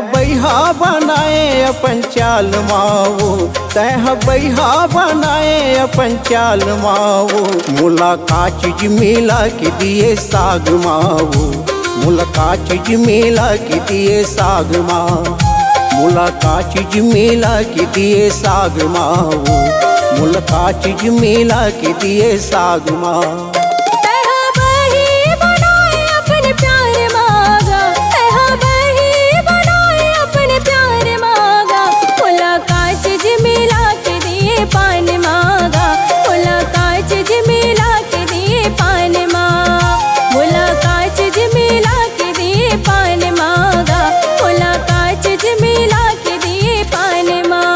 बैहा बनाए अपन चाल माओ, तह बैहा बनाए अपन चाल माओ। मुलाकात चीज मिला के दिए साग माओ, मुलाकात चीज मिला के दिए साग माँ, मुलाकात चीज मिला के दिए साग माओ, मुलाकात चीज मिला के दिए साग माँ। पान मांगा मुलाकात चीज मिला के दिए पान माँ, मुलाकात चीज मिला के दिए पान मांगा, मुलाकात चीज मिला के दिए पान माँ।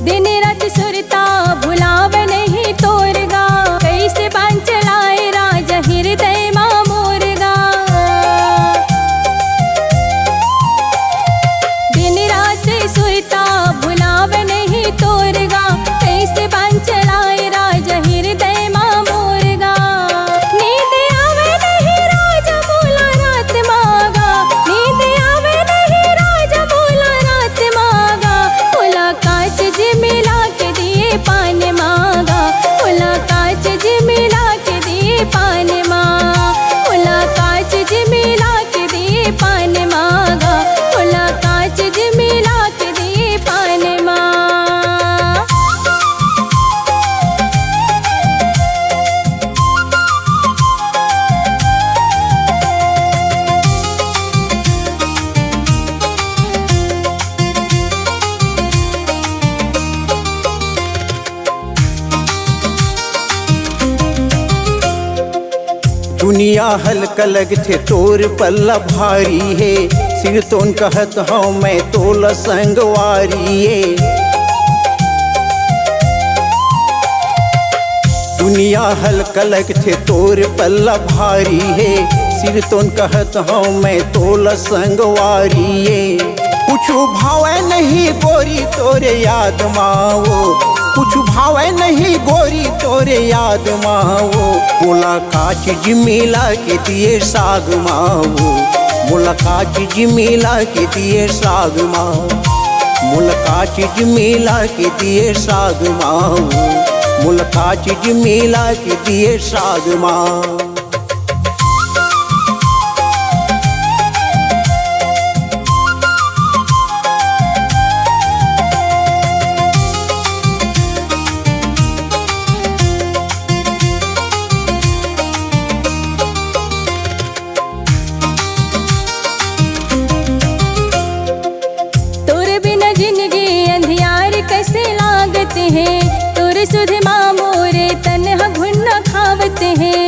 दिन रात सुरता भुलाव नहीं तोरगा, कैसे बान चलाए राजा हृदय माँ मोरगा। दिन रात सुरता भुलाव नहीं तोरगा, कैसे बान चलाए राजा हृदय माँ मोरगा। नींद आवे नहीं राजा बोला रात मांगा, नींद आवे नहीं राजा बोला रात मांगा। मुलाकात चीज मिला के दिए पान मांगा, मुलाकात चीज मिला के दिए पान माँ, मुलाकात चीज मिला के दिए पान मांगा, मुलाकात चीज मिला के दिए पान माँ। दुनिया हल्का लगथे तोर पल्ला भारी है, सिर तोन कहत हूँ मैं तोला संगवारी है। दुनिया हल्का लगथे तोर पल्ला भारी है, सिर तोन कहत हूँ मैं तोला संगवारी है। कुछ भावे नहीं गोरी तोरे याद माओ, कुछ भावे नहीं गोरी तोरे याद माओ। मुलाकात चीज मिला के दिए साग माओ, मुलाकात चीज मिला के दिए साग माओ, मुलाकात चीज मिला के दिए साग माओ, मुलाकात चीज मिला के दिए साग माँ। जिंदगी अंधियार कैसे लागते हैं, तोर सुध माँ मोरे तन्हा घुन्ना खावते हैं।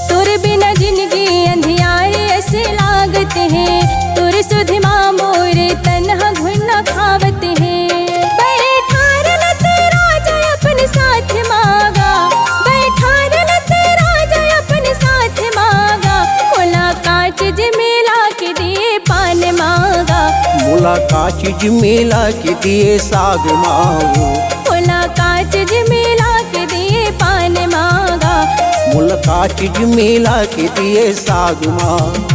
तोर बिना जिंदगी अंधियार ऐसे लागते हैं, तोर सुध माँ मोरे तन्हा घुन्ना खावते हैं। बैठा रहना तेरा जय अपने साथ मांगा, बैठा रहना तेरा जय अपने साथ मांगा। मुलाकात चीज मिला के दिए पान मांगा, मुलाकात चीज मिला के दिए साग माओ, मुलाकात चीज मिला के दिए पान मांगा, मुलाकात चीज मिला के दिए साग माँ।